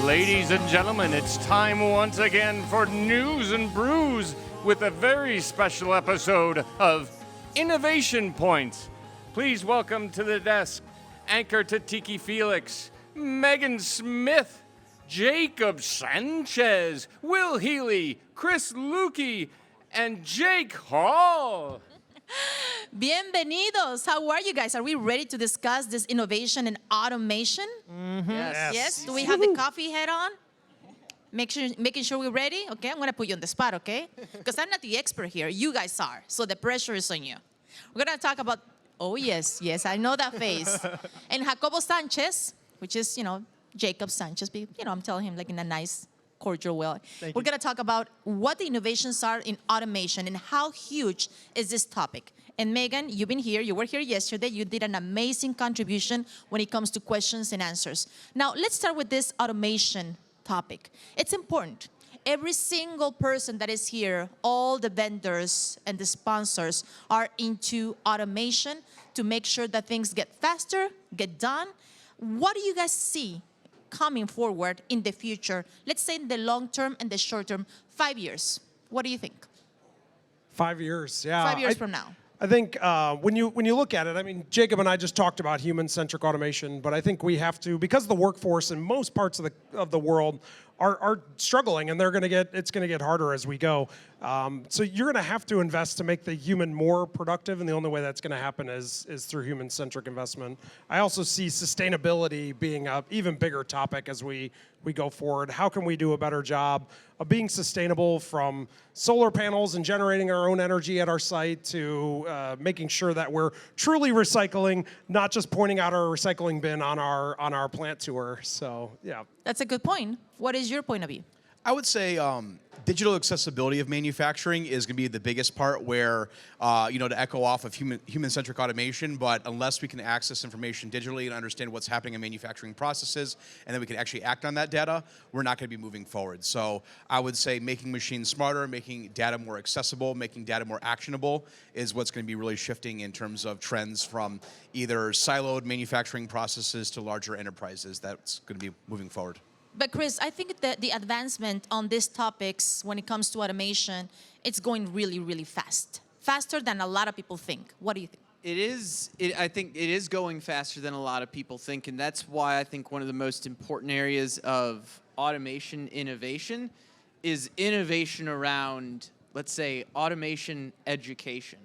Ladies and gentlemen, it's time once again for News and Brews with a very special episode of Innovation Points. Please welcome to the desk Anchor to Tiki Felix, Megan Smith, Jacob Sanchez, Will Healy, Chris Lukey, and Jake Hall. Bienvenidos. How are you guys? Are we ready to discuss this innovation and automation? Yes. Do we have the coffee head on? Making sure we're ready? Okay, I'm going to put you on the spot, okay? Because I'm not the expert here. You guys are. So the pressure is on you. We're going to talk about, oh, yes, I know that face. And Jacobo Sanchez, which is, Jacob Sanchez. I'm telling him like in a nice, cordial way. We're going to talk about what the innovations are in automation and how huge is this topic. And Megan, you've been here. You were here yesterday. You did an amazing contribution when it comes to questions and answers. Now, let's start with this automation topic. It's important. Every single person that is here, all the vendors and the sponsors are into automation to make sure that things get faster, get done. What do you guys see coming forward in the future? Let's say in the long term and the short term, 5 years. What do you think? 5 years, yeah. 5 years from now. I think when you look at it, I mean, Jacob and I just talked about human-centric automation, but I think we have to, because the workforce in most parts of the world are struggling, and it's going to get harder as we go. So you're going to have to invest to make the human more productive, and the only way that's going to happen is through human-centric investment. I also see sustainability being an even bigger topic as we go forward. How can we do a better job of being sustainable, from solar panels and generating our own energy at our site to making sure that we're truly recycling, not just pointing out our recycling bin on our plant tour. So, yeah. That's a good point. What is your point of view? I would say digital accessibility of manufacturing is going to be the biggest part where, to echo off of human-centric automation, but unless we can access information digitally and understand what's happening in manufacturing processes, and then we can actually act on that data, we're not going to be moving forward. So I would say making machines smarter, making data more accessible, making data more actionable is what's going to be really shifting in terms of trends from either siloed manufacturing processes to larger enterprises. That's going to be moving forward. But Chris, I think that the advancement on these topics when it comes to automation, it's going really, really fast. Faster than a lot of people think. What do you think? I think it is going faster than a lot of people think, and that's why I think one of the most important areas of automation innovation is innovation around, let's say, automation education.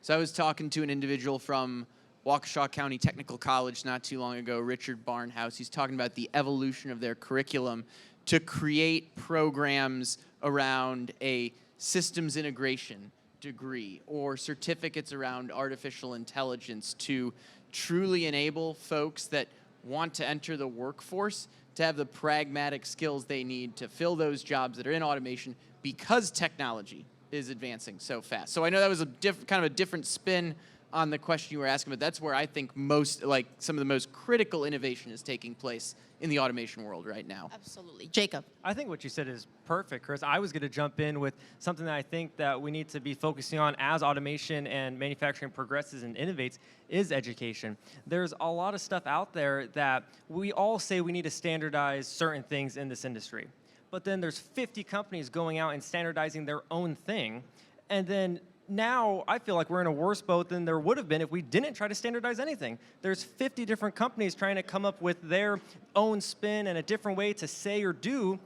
So I was talking to an individual from Waukesha County Technical College not too long ago, Richard Barnhouse. He's talking about the evolution of their curriculum to create programs around a systems integration degree or certificates around artificial intelligence to truly enable folks that want to enter the workforce to have the pragmatic skills they need to fill those jobs that are in automation because technology is advancing so fast. So I know that was a kind of a different spin on the question you were asking, but that's where I think some of the most critical innovation is taking place in the automation world right now. Absolutely. Jacob. I think what you said is perfect, Chris. I was going to jump in with something that I think that we need to be focusing on as automation and manufacturing progresses and innovates is education. There's a lot of stuff out there that we all say we need to standardize certain things in this industry. But then there's 50 companies going out and standardizing their own thing, and then now I feel like we're in a worse boat than there would have been if we didn't try to standardize anything. There's 50 different companies trying to come up with their own spin and a different way to say or do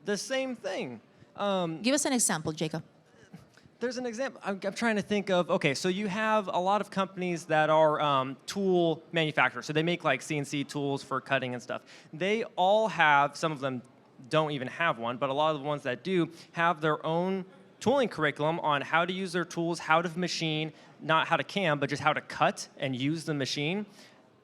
the same thing. Give us an example, Jacob. There's an example. I'm trying to think of, okay, so you have a lot of companies that are tool manufacturers. So they make like CNC tools for cutting and stuff. They all have, some of them don't even have one, but a lot of the ones that do have their own tooling curriculum on how to use their tools, how to machine, not how to cam, but just how to cut and use the machine.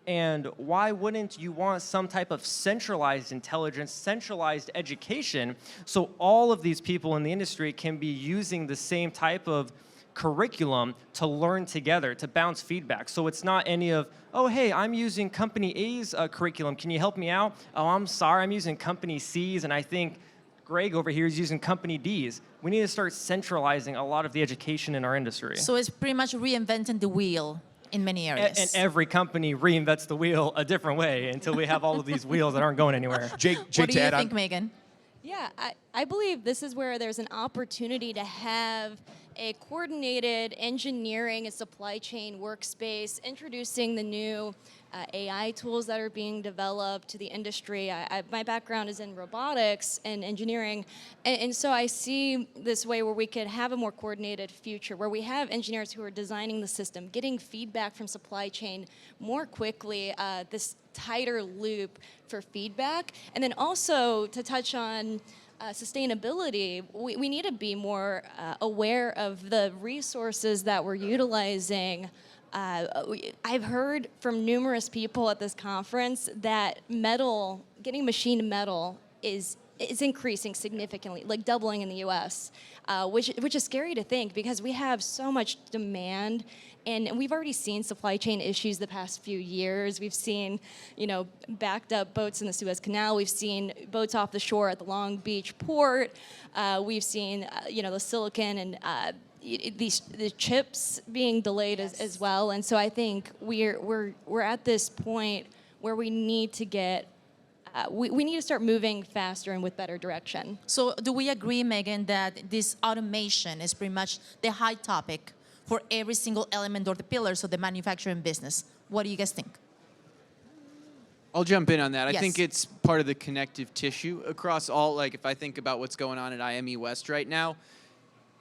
And why wouldn't you want some type of centralized intelligence, centralized education, so all of these people in the industry can be using the same type of curriculum to learn together, to bounce feedback. So it's not any of, oh, hey, I'm using company A's curriculum. Can you help me out? Oh, I'm sorry, I'm using company C's, and I think Greg over here is using company D's. We need to start centralizing a lot of the education in our industry. So it's pretty much reinventing the wheel in many areas. And every company reinvents the wheel a different way until we have all of these wheels that aren't going anywhere. Jake, what to do you add think, on, Megan? Yeah, I believe this is where there's an opportunity to have a coordinated engineering and supply chain workspace, introducing the new AI tools that are being developed to the industry. My background is in robotics and engineering, and so I see this way where we could have a more coordinated future, where we have engineers who are designing the system, getting feedback from supply chain more quickly, this tighter loop for feedback. And then also to touch on sustainability, we need to be more aware of the resources that we're utilizing. I've heard from numerous people at this conference that metal, getting machined metal is increasing significantly, like doubling in the U.S., which is scary to think because we have so much demand. And we've already seen supply chain issues the past few years. We've seen, backed up boats in the Suez Canal. We've seen boats off the shore at the Long Beach port. We've seen, the silicon and the chips being delayed as well. And so I think we're at this point where we need to get. We need to start moving faster and with better direction. So do we agree, Megan, that this automation is pretty much the high topic for every single element or the pillars of the manufacturing business? What do you guys think? I'll jump in on that. Yes. I think it's part of the connective tissue across all, like if I think about what's going on at IME West right now,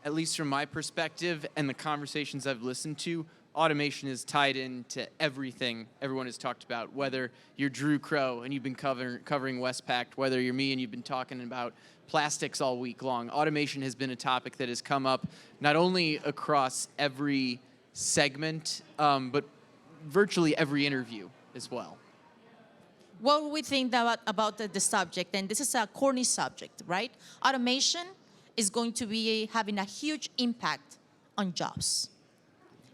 at least from my perspective and the conversations I've listened to, automation is tied into everything everyone has talked about, whether you're Drew Crow and you've been covering Westpac, whether you're me and you've been talking about plastics all week long. Automation has been a topic that has come up not only across every segment, but virtually every interview as well. What do we think about the subject? And this is a corny subject, right? Automation is going to be having a huge impact on jobs.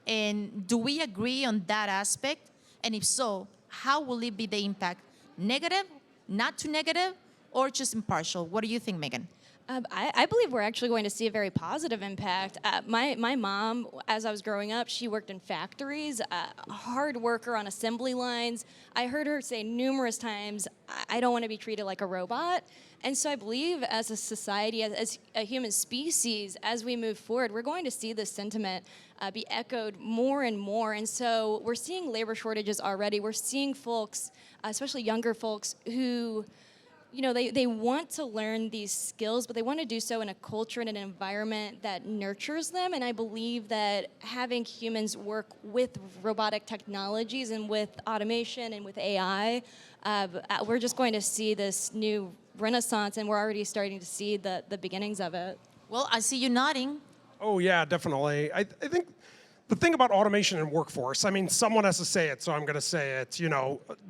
And do we agree on that aspect? And if so, how will it be the impact? Negative, not too negative, or just impartial? What do you think, Megan? I believe we're actually going to see a very positive impact. My mom, as I was growing up, she worked in factories, a hard worker on assembly lines. I heard her say numerous times, I don't want to be treated like a robot. And so I believe as a society, as a human species, as we move forward, we're going to see this sentiment be echoed more and more. And so we're seeing labor shortages already. We're seeing folks, especially younger folks, who they want to learn these skills, but they want to do so in a culture and an environment that nurtures them. And I believe that having humans work with robotic technologies and with automation and with AI, we're just going to see this new renaissance, and we're already starting to see the beginnings of it. Well, I see you nodding. Oh yeah, definitely. I think the thing about automation and workforce, I mean, someone has to say it, so I'm going to say it.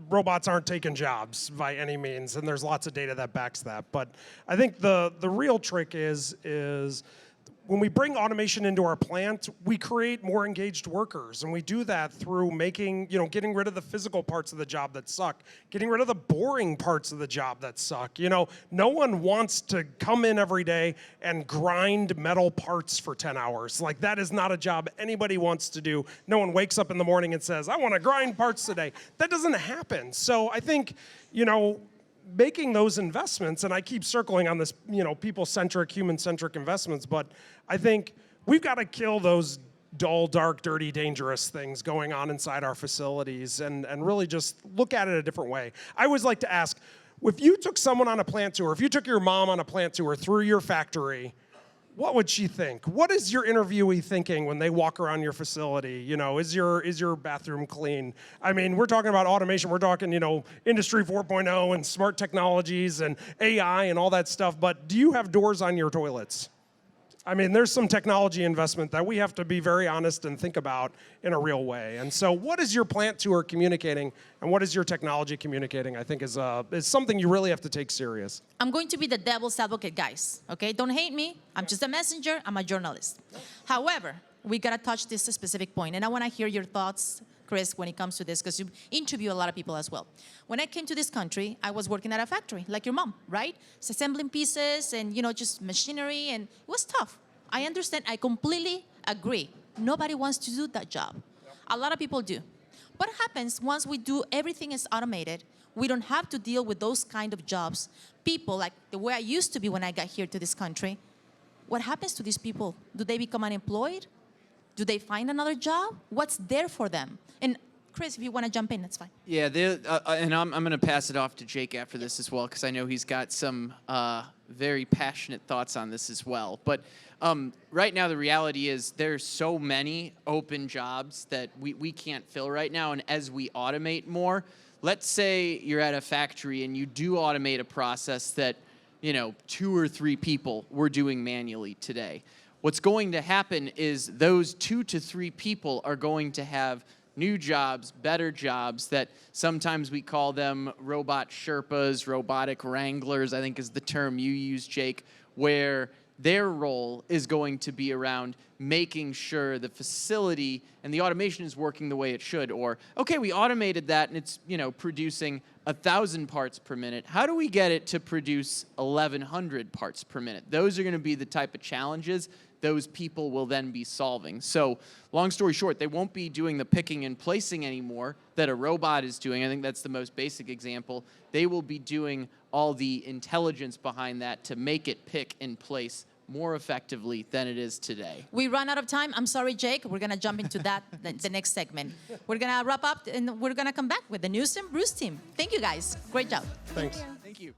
Robots aren't taking jobs by any means, and there's lots of data that backs that. But I think the real trick is when we bring automation into our plant, we create more engaged workers, and we do that through getting rid of the physical parts of the job that suck, getting rid of the boring parts of the job that suck. No one wants to come in every day and grind metal parts for 10 hours. Like, that is not a job anybody wants to do. No one wakes up in the morning and says, I want to grind parts today. That doesn't happen. So I think, making those investments, and I keep circling on this, people-centric, human-centric investments, but I think we've got to kill those dull, dark, dirty, dangerous things going on inside our facilities and really just look at it a different way. I always like to ask, if you took someone on a plant tour, if you took your mom on a plant tour through your factory, what would she think? What is your interviewee thinking when they walk around your facility? Is your bathroom clean? I mean, we're talking about automation. We're talking, Industry 4.0 and smart technologies and AI and all that stuff. But do you have doors on your toilets? I mean, there's some technology investment that we have to be very honest and think about in a real way. And so what is your plant tour communicating and what is your technology communicating, I think is something you really have to take serious. I'm going to be the devil's advocate, guys. Okay, don't hate me. I'm just a messenger. I'm a journalist. However, we gotta touch this specific point, and I want to hear your thoughts, Chris, when it comes to this, because you interview a lot of people as well. When I came to this country, I was working at a factory, like your mom, right? It's assembling pieces and just machinery, and it was tough. I understand. I completely agree. Nobody wants to do that job. A lot of people do. What happens once we do everything is automated? We don't have to deal with those kind of jobs. People, like the way I used to be when I got here to this country, what happens to these people? Do they become unemployed? Do they find another job? What's there for them? And Chris, if you want to jump in, that's fine. Yeah, and I'm going to pass it off to Jake after this as well, because I know he's got some very passionate thoughts on this as well. But right now, the reality is there's so many open jobs that we can't fill right now. And as we automate more, let's say you're at a factory and you do automate a process that, 2 or 3 people were doing manually today. What's going to happen is those 2 to 3 people are going to have new jobs, better jobs that sometimes we call them robot Sherpas, robotic wranglers, I think is the term you use, Jake, where their role is going to be around making sure the facility and the automation is working the way it should. Or, okay, we automated that and it's, producing 1,000 parts per minute. How do we get it to produce 1,100 parts per minute? Those are going to be the type of challenges those people will then be solving. So long story short, they won't be doing the picking and placing anymore that a robot is doing. I think that's the most basic example. They will be doing all the intelligence behind that to make it pick and place more effectively than it is today. We run out of time. I'm sorry, Jake. We're going to jump into that, the next segment. We're going to wrap up, and we're going to come back with the News and Brews team. Thank you, guys. Great job. Thanks. Thank you.